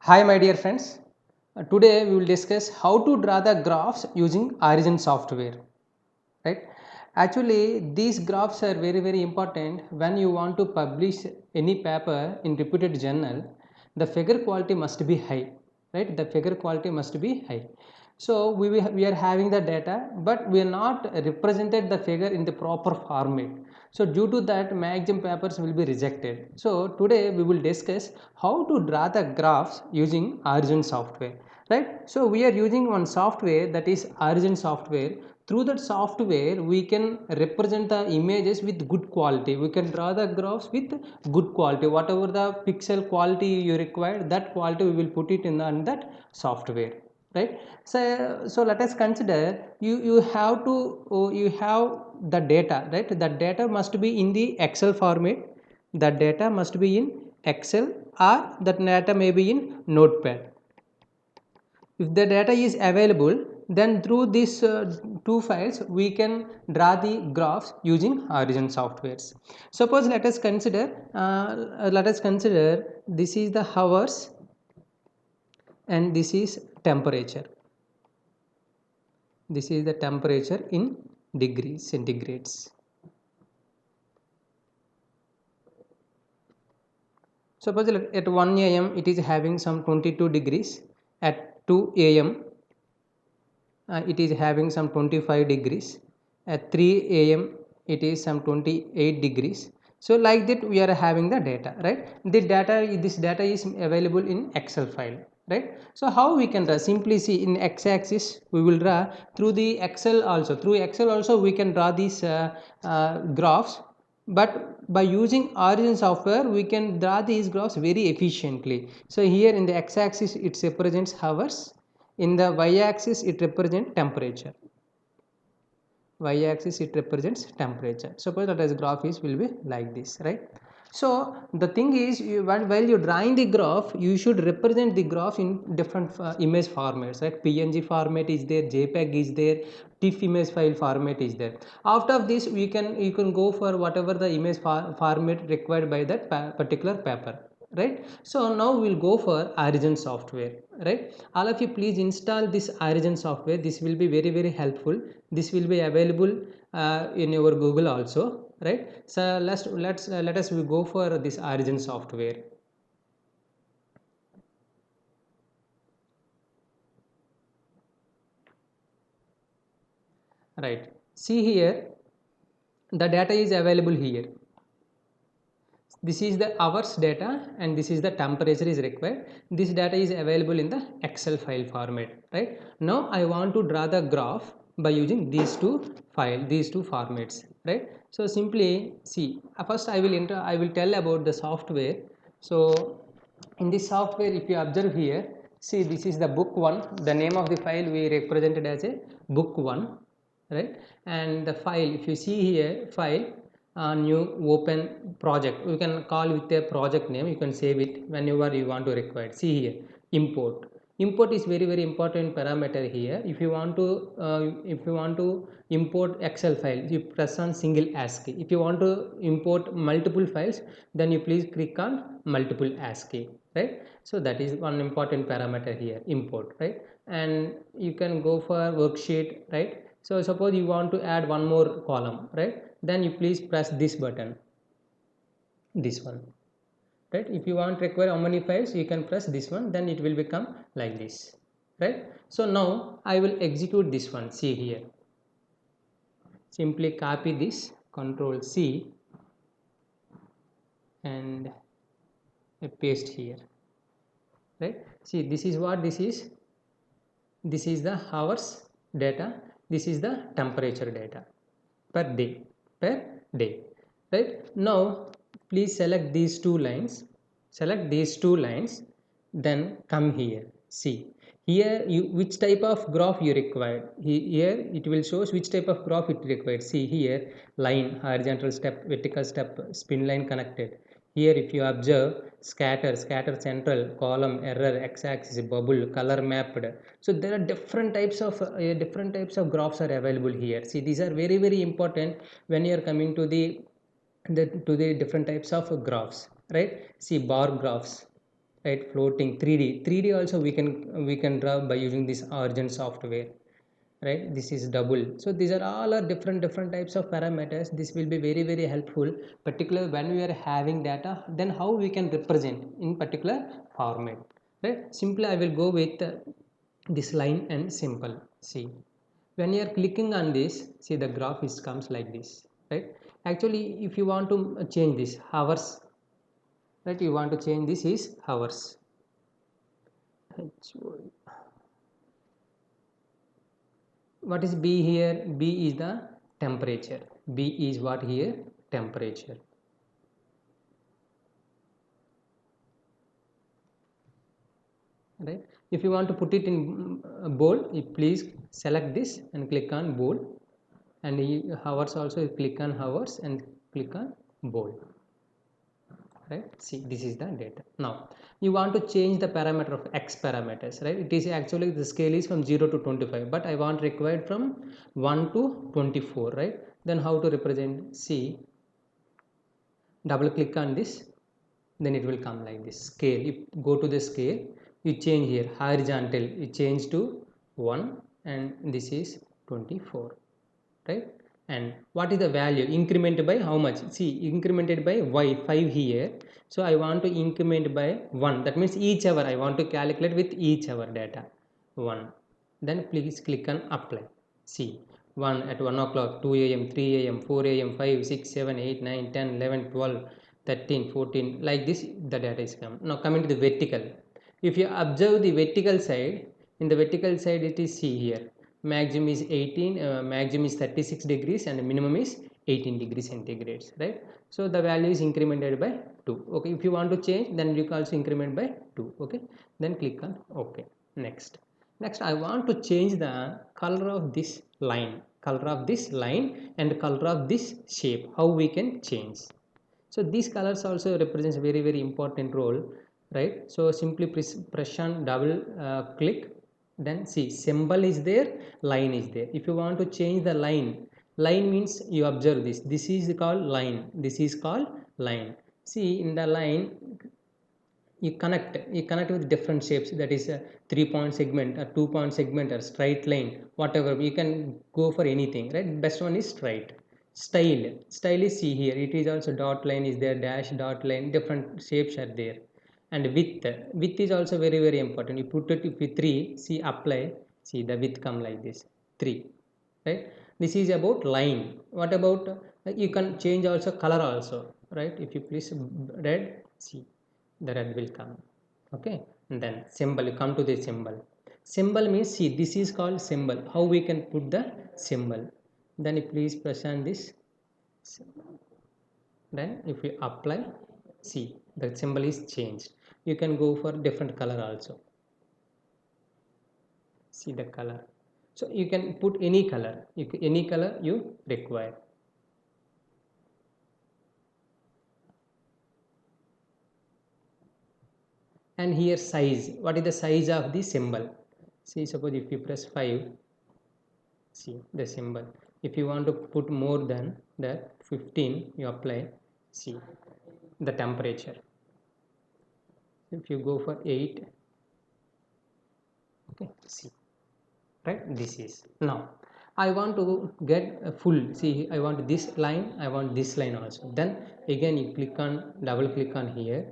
Hi my dear friends, today we will discuss how to draw the graphs using Origin software, right? Actually these graphs are very important when you want to publish any paper in reputed journal. The figure quality must be high, right? The figure quality must be high. So we are having the data, but we are not represented the figure in the proper format. So due to that, maximum papers will be rejected. So today we will discuss how to draw the graphs using Origin software, right? So we are using one software, that is Origin software. Through that software we can represent the images with good quality. We can draw the graphs with good quality. Whatever the pixel quality you require, that quality we will put it in that software, right? So let us consider, you have to you have the data, right? The data must be in the Excel format. The data must be in Excel, or that data may be in Notepad. If the data is available, then through these two files we can draw the graphs using Origin softwares. Suppose let us consider this is the hours and this is temperature. This is the temperature in degrees centigrades. Suppose at 1 a.m. it is having some 22 degrees. At 2 a.m. It is having some 25 degrees. At 3 a.m. it is some 28 degrees. So like that we are having the data, right? This data is available in Excel file, right? So how we can draw? Simply see, in x-axis we will draw. Through the Excel also, we can draw these graphs, but by using Origin software we can draw these graphs very efficiently. So here in the x-axis it represents hours, in the y-axis it represents temperature. Y-axis it represents temperature. Suppose that as graph is will be like this, right? So the thing is, while you're drawing the graph, you should represent the graph in different image formats, like PNG format is there, JPEG is there, TIFF image file format is there. After this you can go for whatever the image format required by that particular paper, right? So now we'll go for Origin software, right? All of you please install this Origin software. This will be very helpful. This will be available in your Google also, right? So let us we go for this Origin software. Right, see here, the data is available here. This is the hours data and this is the temperature is required. This data is available in the Excel file format, right? Now I want to draw the graph by using these two formats, right? So simply see, first I will tell about the software. So in this software, if you observe here, see, this is the book 1. The name of the file we represented as a book 1, right? And the file, if you see here, file, new open project, you can call with a project name. You can save it whenever you want to require. See here, import is very important parameter here. If you want to import Excel file, you press on single ASCII. If you want to import multiple files, then you please click on multiple ASCII, right? So that is one important parameter here, import, right? And you can go for worksheet, right? So suppose you want to add one more column, right? Then you please press this button, this one, right? If you want to require how many files, you can press this one, then it will become like this, right? So now I will execute this one. See here, simply copy this, Control C, and paste here, right? See, this is what this is. This is the hours data, this is the temperature data per day, right? Now please select these two lines, then come here. See here, you which type of graph you required. Here it will show which type of graph it required. See here, line, horizontal step, vertical step, spin line connected. Here if you observe, scatter central, column, error, x-axis, bubble, color mapped. So there are different types of graphs are available here. See, these are very important when you are coming to the different types of graphs, right? See, bar graphs, right? Floating 3D also we can draw by using this origin software, right? This is double. So these are all are different types of parameters. This will be very helpful, particularly when we are having data, then how we can represent in particular format, right? Simply I will go with this line and simple. See, when you are clicking on this, see the graph is comes like this, right? Actually if you want to change this hours, right, you want to change this is hours. What is B here? B is the temperature. B is what here? Temperature. Right? If you want to put it in bold, you please select this and click on bold, and hours also click on hours and click on bold. Right? See, this is the data. Now you want to change the parameter of X parameters, right? It is actually the scale is from 0 to 25, but I want required from 1 to 24, right? Then how to represent? See, double click on this, then it will come like this. Scale, you go to the scale, you change here horizontal, you change to 1, and this is 24, right? And what is the value incremented by how much? See, incremented by y 5 here, so I want to increment by 1. That means each hour I want to calculate with each hour data 1. Then please click on apply. See, 1 at 1 o'clock, 2 a.m, 3 a.m, 4 a.m, 5, 6, 7, 8, 9, 10, 11, 12, 13, 14, like this the data is come. Now coming to the vertical, if you observe the vertical side, in the vertical side it is, see here, maximum is 18, maximum is 36 degrees, and minimum is 18 degrees centigrades, right? So the value is incremented by 2. Okay, if you want to change, then you can also increment by 2. Okay, then click on OK. Next I want to change the color of this line, and color of this shape. How we can change? So these colors also represents very important role, right? So simply press on double click, then see symbol is there, line is there. If you want to change the line means you observe this is called line, this is called line. See, in the line you connect with different shapes, that is a 3-point segment, a 2-point segment, or straight line, whatever you can go for anything, right? Best one is straight. Style is, see here, it is also dot line is there, dash dot line, different shapes are there. And width is also very important. You put it with 3, see apply, see the width come like this 3, right? This is about line. What about you can change also color also, right? If you please red, see the red will come. Okay, and then symbol, you come to the symbol means, see, this is called symbol. How we can put the symbol? Then you please press on this, then if you apply, see the symbol is changed. You can go for different color also. See the color, so you can put any color, any color you require. And here size, what is the size of the symbol? See, suppose if you press 5, see the symbol. If you want to put more than that 15, you apply, see the temperature. If you go for 8, okay, see, right? This is, now I want to get a full, see, I want this line, I want this line also. Then again you click on, double click on here,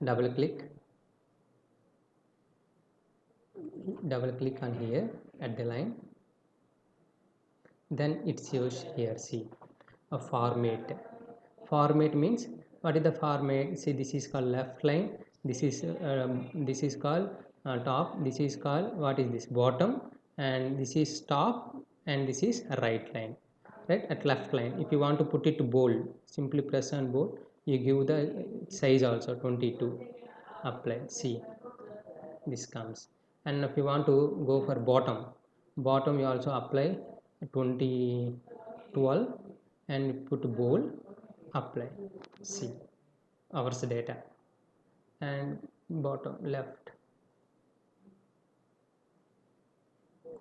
double click on here at the line, then it shows here, see, a format means, what is the format? See, this is called left line, this is called top, this is called, what is this, bottom, and this is top, and this is right line, right? At left line, if you want to put it bold, simply press on bold, you give the size also 22, apply, see this comes. And if you want to go for bottom you also apply 2012, and put bold, apply, see hours data, and bottom left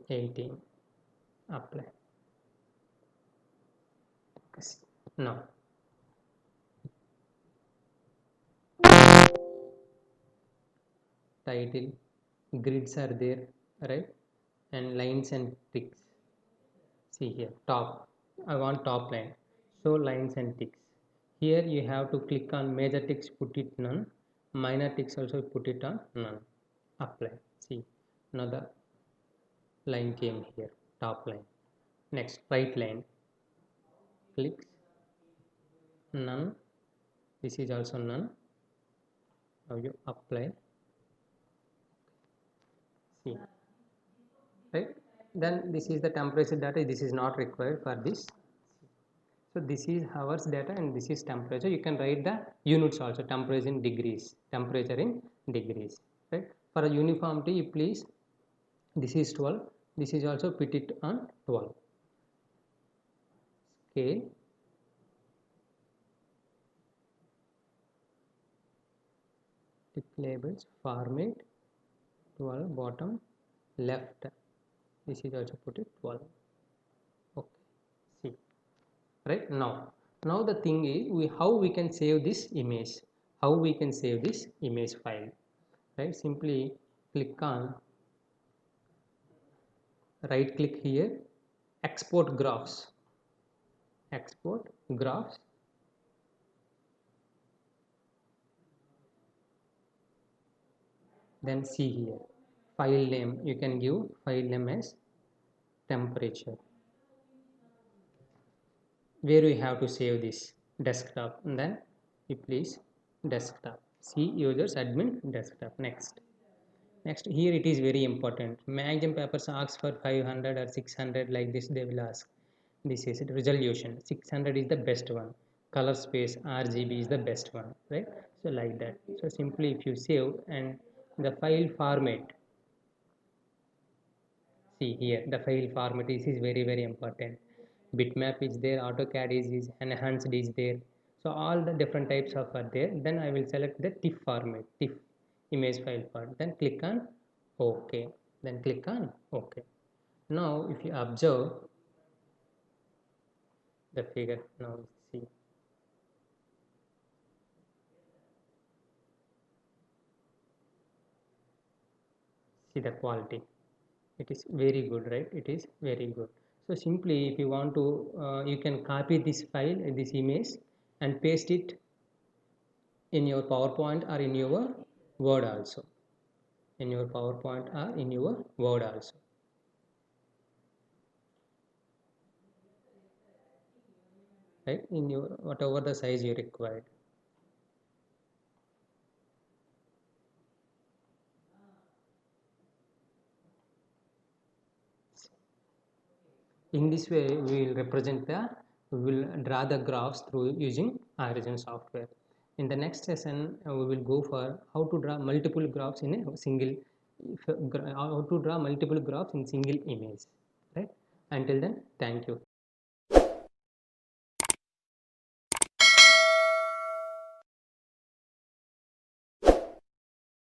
18, apply. Now title, grids are there, right, and lines and ticks. See here, top, I want top line, show lines and ticks. Here you have to click on major ticks, put it none, minor ticks also put it on none, apply. See, now the line came here, top line. Next, right line, clicks, none, this is also none. Now you apply. See, right, then this is the temperature data, this is not required for this. So this is hours data and this is temperature. You can write the units also, temperature in degrees, temperature in degrees, right. For a uniformity, please, this is 12, this is also put it on 12. Scale, tick labels, format 12, bottom left, this is also put it 12. Okay, see, right. Now the thing is, how we can save this image, how we can save this image file, right. Simply click on, right click here, export graphs, export graphs, then see here, file name, you can give file name as temperature. Where we have to save this, desktop, and then you please desktop, see users admin desktop. Next here it is very important, maximum papers asks for 500 or 600, like this they will ask. This is it, resolution 600 is the best one, color space RGB is the best one, right. So like that, so simply if you save, and the file format, see here the file format is very important. Bitmap is there, AutoCAD is enhanced is there, so all the different types of are there. Then I will select the TIFF format, TIFF image file format, then click on OK, then click on OK. Now if you observe the figure, now see the quality, it is very good, right, it is very good. So simply if you want to, you can copy this file, this image, and paste it in your PowerPoint or in your Word also, in your PowerPoint or in your Word also, right, in your whatever the size you required. In this way we will represent the, we will draw the graphs through using Horizon software. In the next session we will go for how to draw multiple graphs in a single, how to draw multiple graphs in single image, right. Until then, thank you.